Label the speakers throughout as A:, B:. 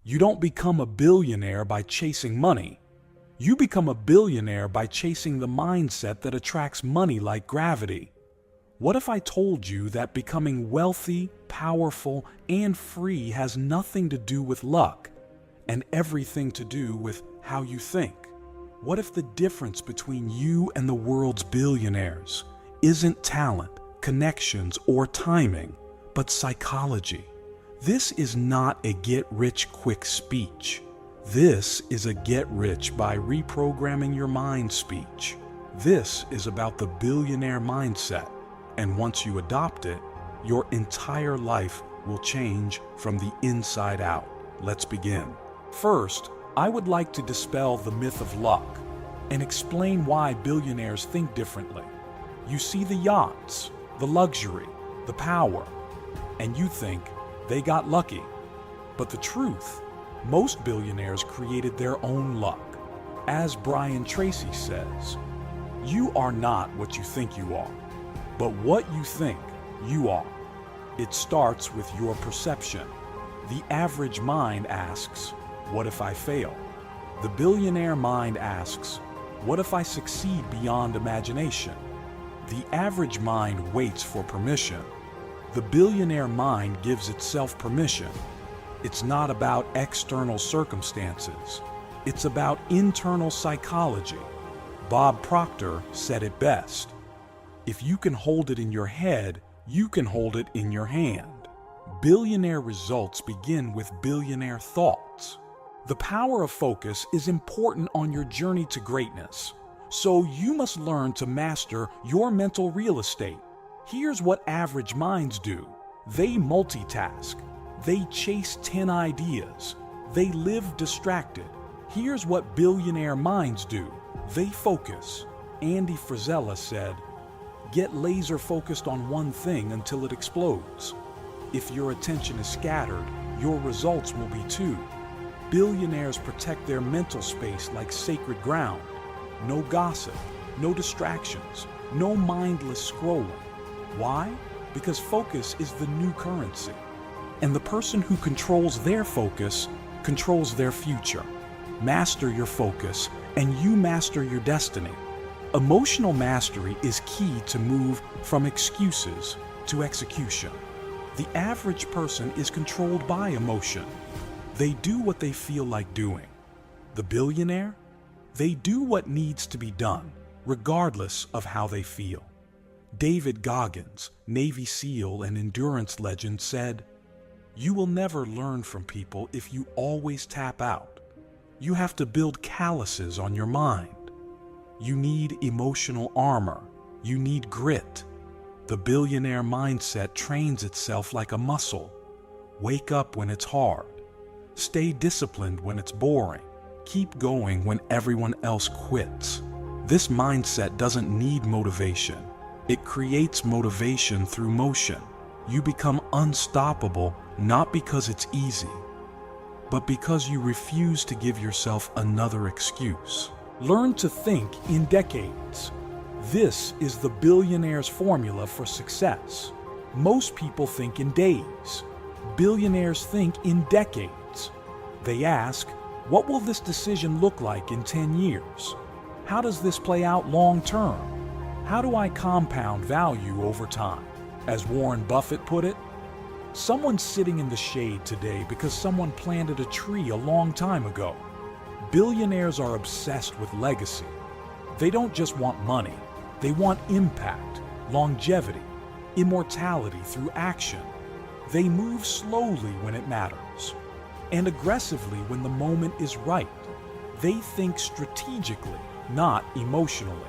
A: You don't become a billionaire by chasing money. You become a billionaire by chasing the mindset that attracts money like gravity. What if I told you that becoming wealthy, powerful, and free has nothing to do with luck and everything to do with how you think? What if the difference between you and the world's billionaires isn't talent, connections, or timing, but psychology? This is not a get-rich-quick speech. This is a get-rich by reprogramming your mind speech. This is about the billionaire mindset, and once you adopt it, your entire life will change from the inside out. Let's begin. First, I would like to dispel the myth of luck and explain why billionaires think differently. You see the yachts, the luxury, the power, and you think they got lucky. But the truth, most billionaires created their own luck. As Brian Tracy says, you are not what you think you are, but what you think you are. It starts with your perception. The average mind asks, what if I fail? The billionaire mind asks, what if I succeed beyond imagination? The average mind waits for permission. The billionaire mind gives itself permission. It's not about external circumstances. It's about internal psychology. Bob Proctor said it best. If you can hold it in your head, you can hold it in your hand. Billionaire results begin with billionaire thoughts. The power of focus is important on your journey to greatness. So you must learn to master your mental real estate. Here's what average minds do. They multitask. They chase 10 ideas. They live distracted. Here's what billionaire minds do. They focus. Andy Frisella said, get laser focused on one thing until it explodes. If your attention is scattered, your results will be too. Billionaires protect their mental space like sacred ground. No gossip, no distractions, no mindless scrolling. Why? Because focus is the new currency. And the person who controls their focus controls their future. Master your focus, and you master your destiny. Emotional mastery is key to move from excuses to execution. The average person is controlled by emotion. They do what they feel like doing. The billionaire? They do what needs to be done, regardless of how they feel. David Goggins, Navy SEAL and endurance legend, said, you will never learn from people if you always tap out. You have to build calluses on your mind. You need emotional armor. You need grit. The billionaire mindset trains itself like a muscle. Wake up when it's hard. Stay disciplined when it's boring. Keep going when everyone else quits. This mindset doesn't need motivation. It creates motivation through motion. You become unstoppable not because it's easy, but because you refuse to give yourself another excuse. Learn to think in decades. This is the billionaire's formula for success. Most people think in days. Billionaires think in decades. They ask, what will this decision look like in 10 years? How does this play out long term? How do I compound value over time? As Warren Buffett put it, someone's sitting in the shade today because someone planted a tree a long time ago. Billionaires are obsessed with legacy. They don't just want money. They want impact, longevity, immortality through action. They move slowly when it matters, and aggressively when the moment is right. They think strategically, not emotionally.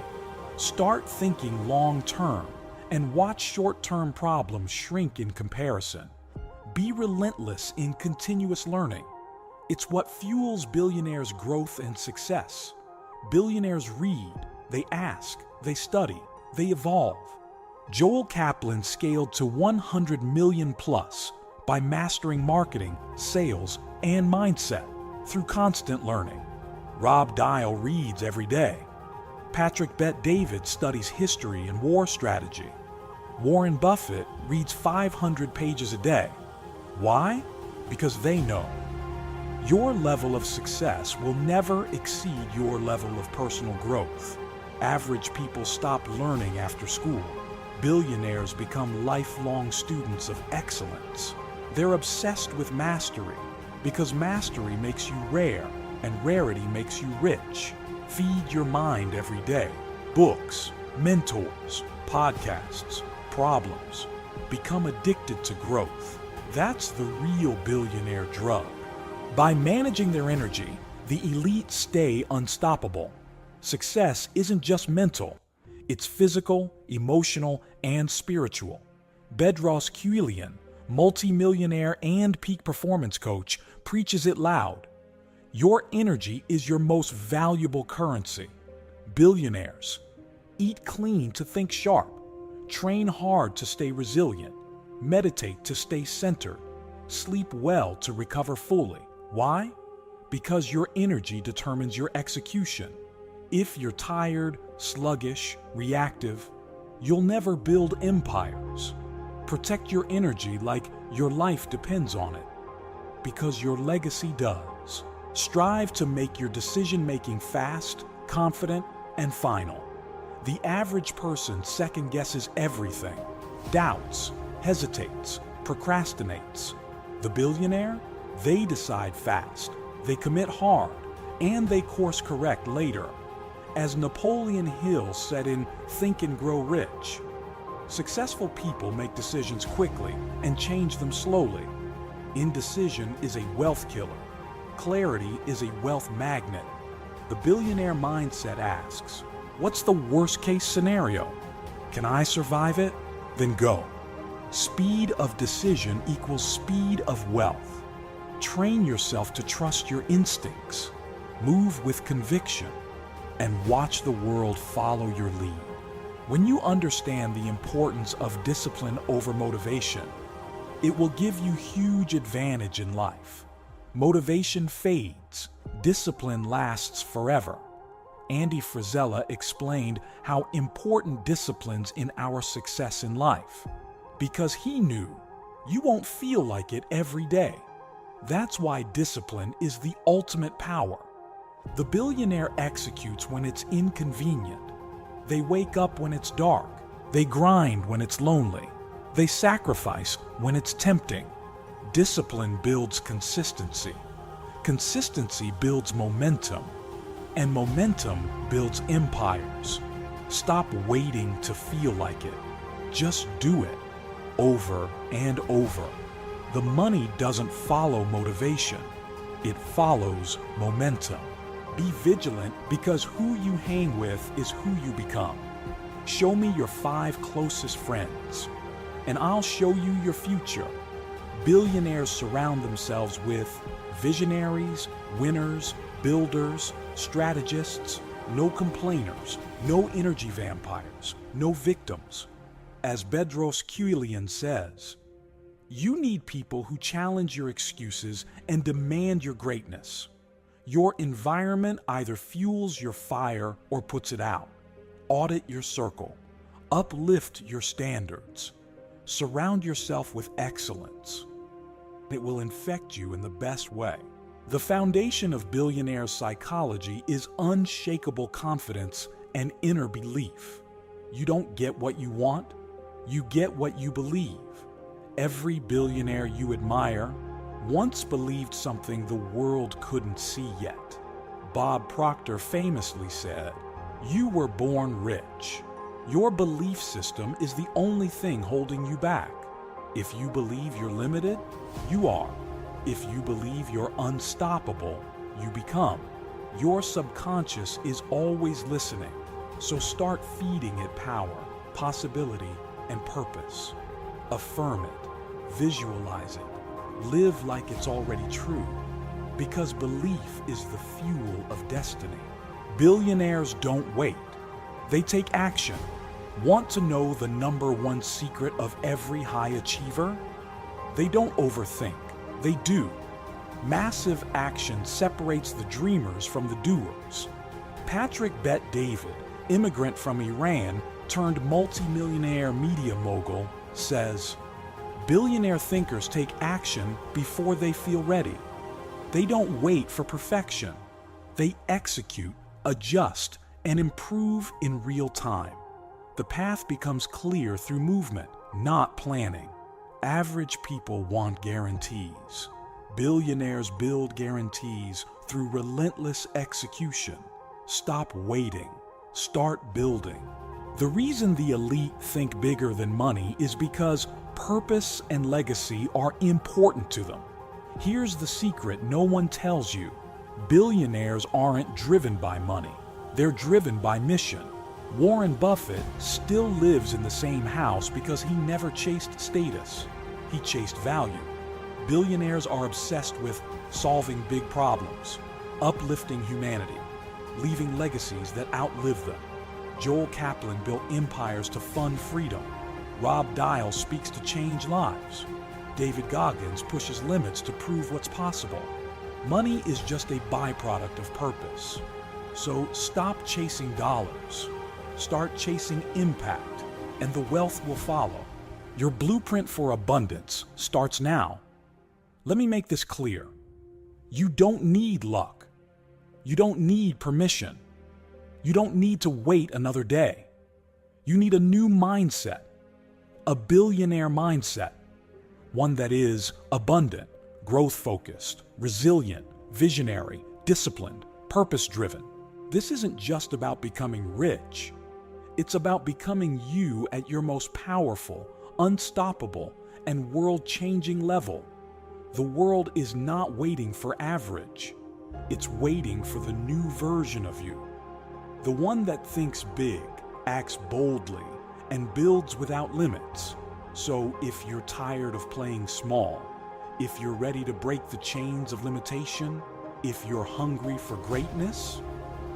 A: Start thinking long-term and watch short-term problems shrink in comparison. Be relentless in continuous learning. It's what fuels billionaires' growth and success. Billionaires read, they ask, they study, they evolve. Joel Kaplan scaled to 100 million plus by mastering marketing, sales, and mindset through constant learning. Rob Dial reads every day. Patrick Bet-David studies history and war strategy. Warren Buffett reads 500 pages a day. Why? Because they know. Your level of success will never exceed your level of personal growth. Average people stop learning after school. Billionaires become lifelong students of excellence. They're obsessed with mastery because mastery makes you rare and rarity makes you rich. Feed your mind every day. Books, mentors, podcasts, problems. Become addicted to growth. That's the real billionaire drug. By managing their energy, the elite stay unstoppable. Success isn't just mental. It's physical, emotional, and spiritual. Bedros Keuilian, multi-millionaire and peak performance coach, preaches it loud. Your energy is your most valuable currency. Billionaires, eat clean to think sharp. Train hard to stay resilient. Meditate to stay centered. Sleep well to recover fully. Why? Because your energy determines your execution. If you're tired, sluggish, reactive, you'll never build empires. Protect your energy like your life depends on it, because your legacy does. Strive to make your decision-making fast, confident, and final. The average person second-guesses everything, doubts, hesitates, procrastinates. The billionaire? They decide fast, they commit hard, and they course correct later. As Napoleon Hill said in Think and Grow Rich, successful people make decisions quickly and change them slowly. Indecision is a wealth killer. Clarity is a wealth magnet. The Billionaire Mindset asks, what's the worst case scenario? Can I survive it? Then go. Speed of decision equals speed of wealth. Train yourself to trust your instincts, move with conviction, and watch the world follow your lead. When you understand the importance of discipline over motivation, it will give you huge advantage in life. Motivation fades, discipline lasts forever. Andy Frisella explained how important discipline's in our success in life, because he knew you won't feel like it every day. That's why discipline is the ultimate power. The billionaire executes when it's inconvenient. They wake up when it's dark. They grind when it's lonely. They sacrifice when it's tempting. Discipline builds consistency. Consistency builds momentum. And momentum builds empires. Stop waiting to feel like it. Just do it, over and over. The money doesn't follow motivation. It follows momentum. Be vigilant because who you hang with is who you become. Show me your 5 closest friends, and I'll show you your future. Billionaires surround themselves with visionaries, winners, builders, strategists, no complainers, no energy vampires, no victims. As Bedros Keuilian says, you need people who challenge your excuses and demand your greatness. Your environment either fuels your fire or puts it out. Audit your circle. Uplift your standards. Surround yourself with excellence. It will infect you in the best way. The foundation of billionaire psychology is unshakable confidence and inner belief. You don't get what you want, you get what you believe. Every billionaire you admire once believed something the world couldn't see yet. Bob Proctor famously said, "You were born rich. Your belief system is the only thing holding you back. If you believe you're limited, you are. If you believe you're unstoppable, you become." Your subconscious is always listening, so start feeding it power, possibility, and purpose. Affirm it, visualize it, live like it's already true, because belief is the fuel of destiny. Billionaires don't wait. They take action. Want to know the #1 secret of every high achiever? They don't overthink. They do. Massive action separates the dreamers from the doers. Patrick Bet David, immigrant from Iran turned multimillionaire media mogul, says, "Billionaire thinkers take action before they feel ready." They don't wait for perfection. They execute, adjust, and improve in real time. The path becomes clear through movement, not planning. Average people want guarantees. Billionaires build guarantees through relentless execution. Stop waiting. Start building. The reason the elite think bigger than money is because purpose and legacy are important to them. Here's the secret no one tells you. Billionaires aren't driven by money. They're driven by mission. Warren Buffett still lives in the same house because he never chased status. He chased value. Billionaires are obsessed with solving big problems, uplifting humanity, leaving legacies that outlive them. Joel Kaplan built empires to fund freedom. Rob Dial speaks to change lives. David Goggins pushes limits to prove what's possible. Money is just a byproduct of purpose. So stop chasing dollars. Start chasing impact, and the wealth will follow. Your blueprint for abundance starts now. Let me make this clear. You don't need luck. You don't need permission. You don't need to wait another day. You need a new mindset, a billionaire mindset, one that is abundant, growth-focused, resilient, visionary, disciplined, purpose-driven. This isn't just about becoming rich. It's about becoming you at your most powerful, unstoppable, and world-changing level. The world is not waiting for average. It's waiting for the new version of you. The one that thinks big, acts boldly, and builds without limits. So if you're tired of playing small, if you're ready to break the chains of limitation, if you're hungry for greatness,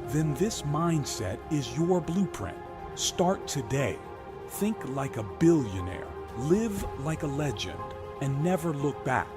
A: then this mindset is your blueprint. Start today. Think like a billionaire, live like a legend, and never look back.